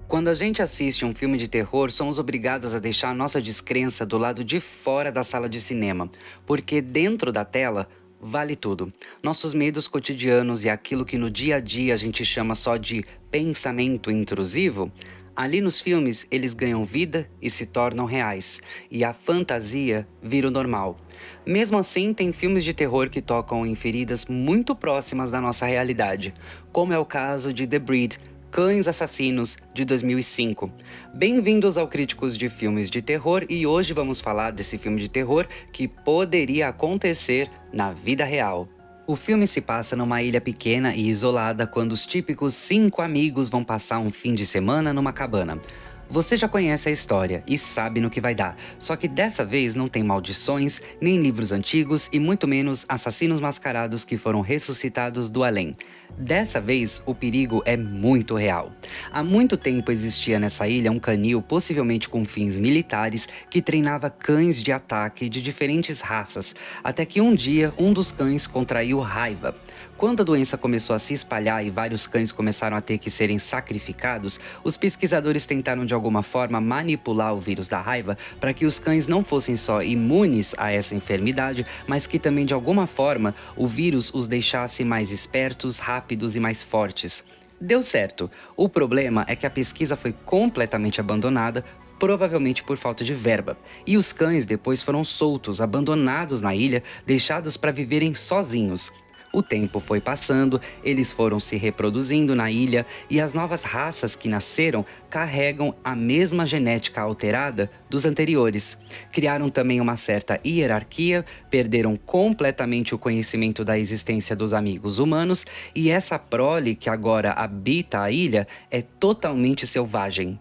Quando a gente assiste um filme de terror, somos obrigados a deixar nossa descrença do lado de fora da sala de cinema, porque dentro da tela vale tudo. Nossos medos cotidianos e aquilo que no dia a dia a gente chama só de pensamento intrusivo, ali nos filmes eles ganham vida e se tornam reais, e a fantasia vira o normal. Mesmo assim, tem filmes de terror que tocam em feridas muito próximas da nossa realidade, como é o caso de The Breed, Cães Assassinos, de 2005. Bem-vindos ao Críticos de Filmes de Terror e hoje vamos falar desse filme de terror que poderia acontecer na vida real. O filme se passa numa ilha pequena e isolada quando os típicos 5 amigos vão passar um fim de semana numa cabana. Você já conhece a história e sabe no que vai dar, só que dessa vez não tem maldições, nem livros antigos e muito menos assassinos mascarados que foram ressuscitados do além. Dessa vez, o perigo é muito real. Há muito tempo existia nessa ilha um canil, possivelmente com fins militares, que treinava cães de ataque de diferentes raças, até que um dia um dos cães contraiu raiva. Quando a doença começou a se espalhar e vários cães começaram a ter que serem sacrificados, os pesquisadores tentaram de alguma forma manipular o vírus da raiva para que os cães não fossem só imunes a essa enfermidade, mas que também de alguma forma o vírus os deixasse mais espertos, rápidos e mais fortes. Deu certo. O problema é que a pesquisa foi completamente abandonada, provavelmente por falta de verba. E os cães depois foram soltos, abandonados na ilha, deixados para viverem sozinhos. O tempo foi passando, eles foram se reproduzindo na ilha e as novas raças que nasceram carregam a mesma genética alterada dos anteriores. Criaram também uma certa hierarquia, perderam completamente o conhecimento da existência dos amigos humanos e essa prole que agora habita a ilha é totalmente selvagem.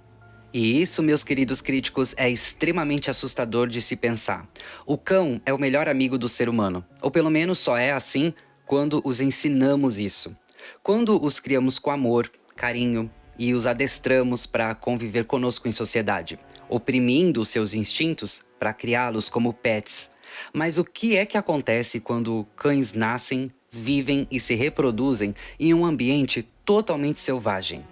E isso, meus queridos críticos, é extremamente assustador de se pensar. O cão é o melhor amigo do ser humano, ou pelo menos só é assim quando os ensinamos isso. Quando os criamos com amor, carinho e os adestramos para conviver conosco em sociedade, oprimindo os seus instintos para criá-los como pets. Mas o que é que acontece quando cães nascem, vivem e se reproduzem em um ambiente totalmente selvagem?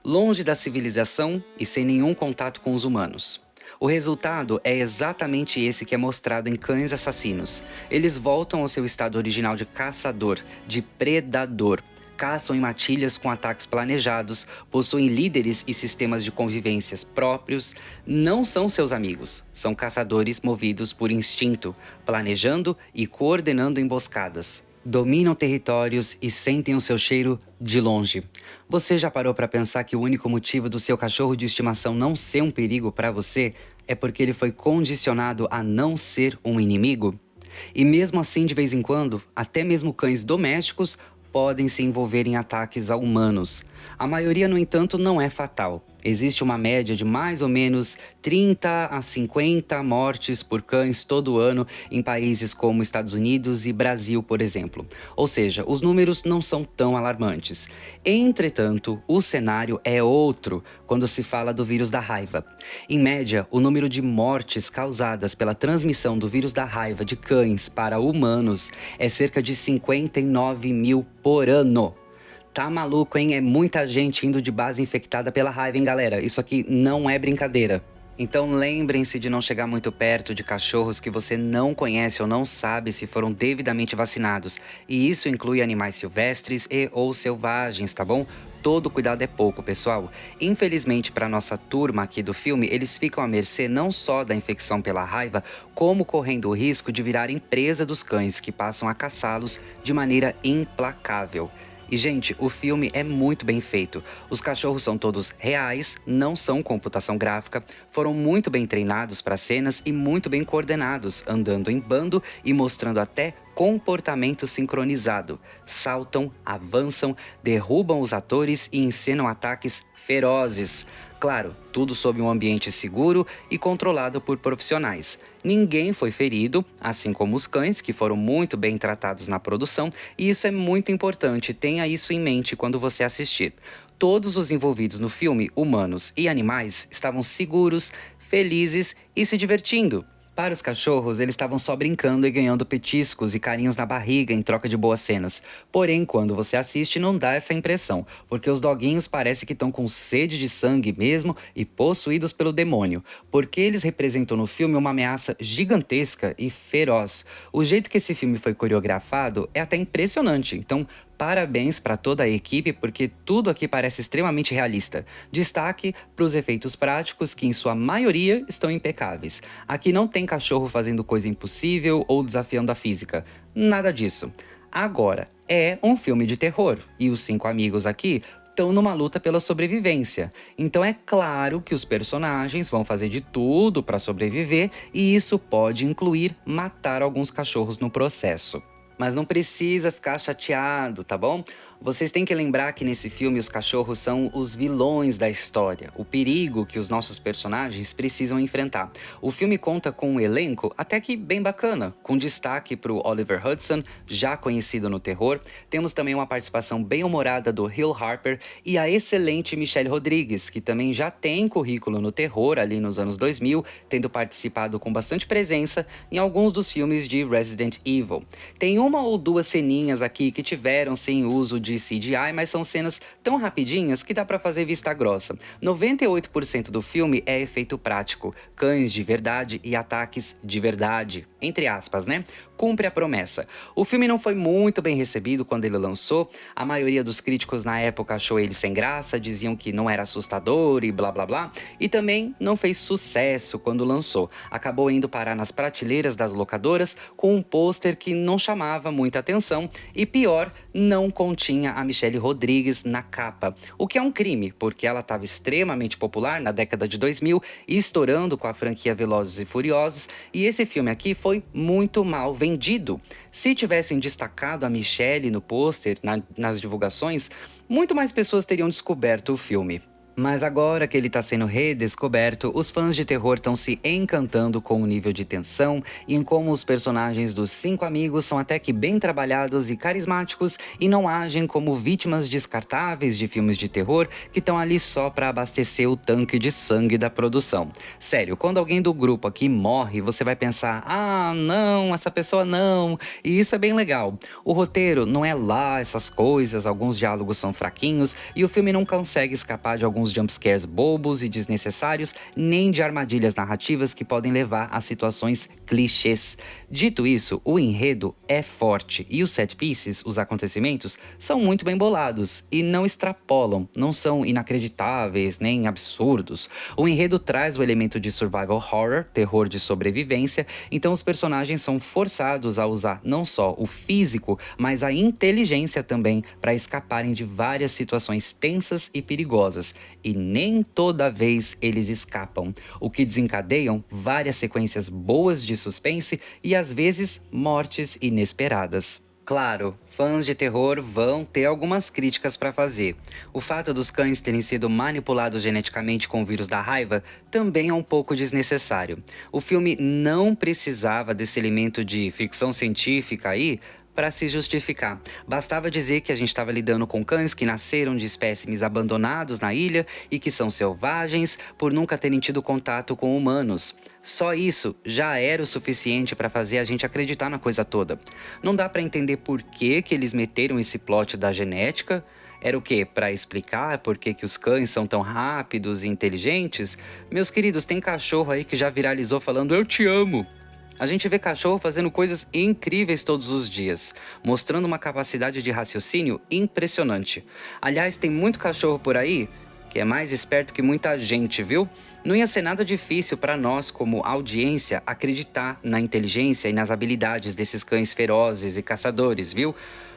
Longe da civilização e sem nenhum contato com os humanos. O resultado é exatamente esse que é mostrado em Cães Assassinos. Eles voltam ao seu estado original de caçador, de predador. Caçam em matilhas com ataques planejados, possuem líderes e sistemas de convivências próprios, não são seus amigos, são caçadores movidos por instinto, planejando e coordenando emboscadas. Dominam territórios e sentem o seu cheiro de longe. Você já parou para pensar que o único motivo do seu cachorro de estimação não ser um perigo para você é porque ele foi condicionado a não ser um inimigo? E mesmo assim, de vez em quando, até mesmo cães domésticos podem se envolver em ataques a humanos. A maioria, no entanto, não é fatal. Existe uma média de mais ou menos 30 a 50 mortes por cães todo ano em países como Estados Unidos e Brasil, por exemplo. Ou seja, os números não são tão alarmantes. Entretanto, o cenário é outro quando se fala do vírus da raiva. Em média, o número de mortes causadas pela transmissão do vírus da raiva de cães para humanos é cerca de 59 mil por ano. Tá maluco, hein? É muita gente indo de base infectada pela raiva, hein, galera? Isso aqui não é brincadeira. Então lembrem-se de não chegar muito perto de cachorros que você não conhece ou não sabe se foram devidamente vacinados. E isso inclui animais silvestres e ou selvagens, tá bom? Todo cuidado é pouco, pessoal. Infelizmente, para nossa turma aqui do filme, eles ficam à mercê não só da infecção pela raiva, como correndo o risco de virar presa dos cães que passam a caçá-los de maneira implacável. E, gente, o filme é muito bem feito. Os cachorros são todos reais, não são computação gráfica, foram muito bem treinados para cenas e muito bem coordenados, andando em bando e mostrando até comportamento sincronizado. Saltam, avançam, derrubam os atores e encenam ataques ferozes. Claro, tudo sob um ambiente seguro e controlado por profissionais. Ninguém foi ferido, assim como os cães, que foram muito bem tratados na produção, e isso é muito importante, tenha isso em mente quando você assistir. Todos os envolvidos no filme, humanos e animais, estavam seguros, felizes e se divertindo. Para os cachorros, eles estavam só brincando e ganhando petiscos e carinhos na barriga em troca de boas cenas. Porém, quando você assiste, não dá essa impressão, porque os doguinhos parece que estão com sede de sangue mesmo e possuídos pelo demônio, porque eles representam no filme uma ameaça gigantesca e feroz. O jeito que esse filme foi coreografado é até impressionante, então parabéns para toda a equipe, porque tudo aqui parece extremamente realista. Destaque para os efeitos práticos, que em sua maioria estão impecáveis. Aqui não tem cachorro fazendo coisa impossível ou desafiando a física. Nada disso. Agora, é um filme de terror, e os 5 amigos aqui estão numa luta pela sobrevivência. Então é claro que os personagens vão fazer de tudo para sobreviver, e isso pode incluir matar alguns cachorros no processo. Mas não precisa ficar chateado, tá bom? Vocês têm que lembrar que nesse filme os cachorros são os vilões da história, o perigo que os nossos personagens precisam enfrentar. O filme conta com um elenco até que bem bacana, com destaque para o Oliver Hudson, já conhecido no terror. Temos também uma participação bem humorada do Hill Harper e a excelente Michelle Rodrigues, que também já tem currículo no terror ali nos anos 2000, tendo participado com bastante presença em alguns dos filmes de Resident Evil. Tem uma ou duas ceninhas aqui que tiveram sem uso de CGI, mas são cenas tão rapidinhas que dá pra fazer vista grossa. 98% do filme é efeito prático, cães de verdade e ataques de verdade, entre aspas, né? Cumpre a promessa. O filme não foi muito bem recebido quando ele lançou, a maioria dos críticos na época achou ele sem graça, diziam que não era assustador e blá blá blá, e também não fez sucesso quando lançou. Acabou indo parar nas prateleiras das locadoras com um pôster que não chamava muita atenção e, pior, não continha a Michelle Rodrigues na capa, o que é um crime, porque ela estava extremamente popular na década de 2000 e estourando com a franquia Velozes e Furiosos, e esse filme aqui foi muito mal vendido. Se tivessem destacado a Michelle no pôster, nas divulgações, muito mais pessoas teriam descoberto o filme. Mas agora que ele está sendo redescoberto, os fãs de terror estão se encantando com o nível de tensão e em como os personagens dos 5 amigos são até que bem trabalhados e carismáticos e não agem como vítimas descartáveis de filmes de terror que estão ali só para abastecer o tanque de sangue da produção. Sério, quando alguém do grupo aqui morre, você vai pensar, ah, não, essa pessoa não, e isso é bem legal. O roteiro não é lá essas coisas, alguns diálogos são fraquinhos e o filme não consegue escapar de alguns jumpscares bobos e desnecessários, nem de armadilhas narrativas que podem levar a situações clichês. Dito isso, o enredo é forte e os set pieces, os acontecimentos, são muito bem bolados e não extrapolam, não são inacreditáveis nem absurdos. O enredo traz o elemento de survival horror, terror de sobrevivência, então os personagens são forçados a usar não só o físico, mas a inteligência também para escaparem de várias situações tensas e perigosas. E nem toda vez eles escapam, o que desencadeiam várias sequências boas de suspense e às vezes mortes inesperadas. Claro, fãs de terror vão ter algumas críticas para fazer. O fato dos cães terem sido manipulados geneticamente com o vírus da raiva também é um pouco desnecessário. O filme não precisava desse elemento de ficção científica aí para se justificar. Bastava dizer que a gente estava lidando com cães que nasceram de espécimes abandonados na ilha e que são selvagens por nunca terem tido contato com humanos. Só isso já era o suficiente para fazer a gente acreditar na coisa toda. Não dá para entender por que eles meteram esse plot da genética. Era o quê? Para explicar por que os cães são tão rápidos e inteligentes? Meus queridos, tem cachorro aí que já viralizou falando "eu te amo". A gente vê cachorro fazendo coisas incríveis todos os dias, mostrando uma capacidade de raciocínio impressionante. Aliás, tem muito cachorro por aí que é mais esperto que muita gente, viu? Não ia ser nada difícil para nós, como audiência, acreditar na inteligência e nas habilidades desses cães ferozes e caçadores, viu?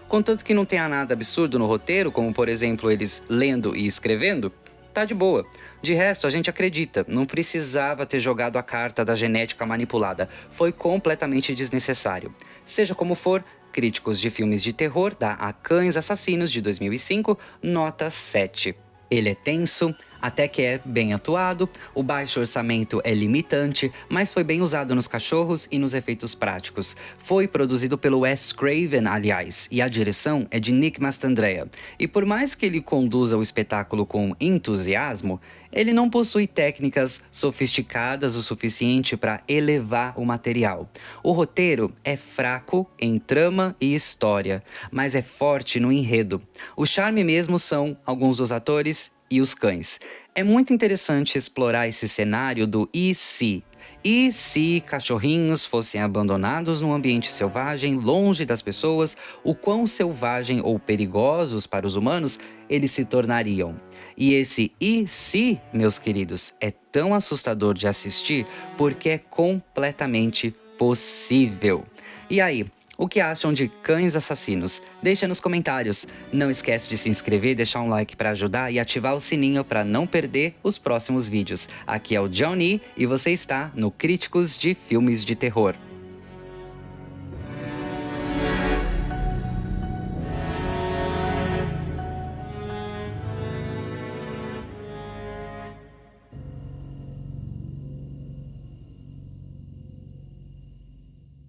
Contanto que não tenha nada absurdo no roteiro, como por exemplo eles lendo e escrevendo, tá de boa. De resto, a gente acredita, não precisava ter jogado a carta da genética manipulada, foi completamente desnecessário. Seja como for, críticos de filmes de terror dá a Cães Assassinos de 2005 nota 7. Ele é tenso, Até que é bem atuado, o baixo orçamento é limitante, mas foi bem usado nos cachorros e nos efeitos práticos. Foi produzido pelo Wes Craven, aliás, e a direção é de Nick Mastandrea. E por mais que ele conduza o espetáculo com entusiasmo, ele não possui técnicas sofisticadas o suficiente para elevar o material. O roteiro é fraco em trama e história, mas é forte no enredo. O charme mesmo são alguns dos atores e os cães. É muito interessante explorar esse cenário do e se. E se cachorrinhos fossem abandonados num ambiente selvagem, longe das pessoas, o quão selvagem ou perigosos para os humanos eles se tornariam? E esse e se, meus queridos, é tão assustador de assistir porque é completamente possível. E aí, o que acham de Cães Assassinos? Deixa nos comentários. Não esquece de se inscrever, deixar um like para ajudar e ativar o sininho para não perder os próximos vídeos. Aqui é o Johnny e você está no Críticos de Filmes de Terror.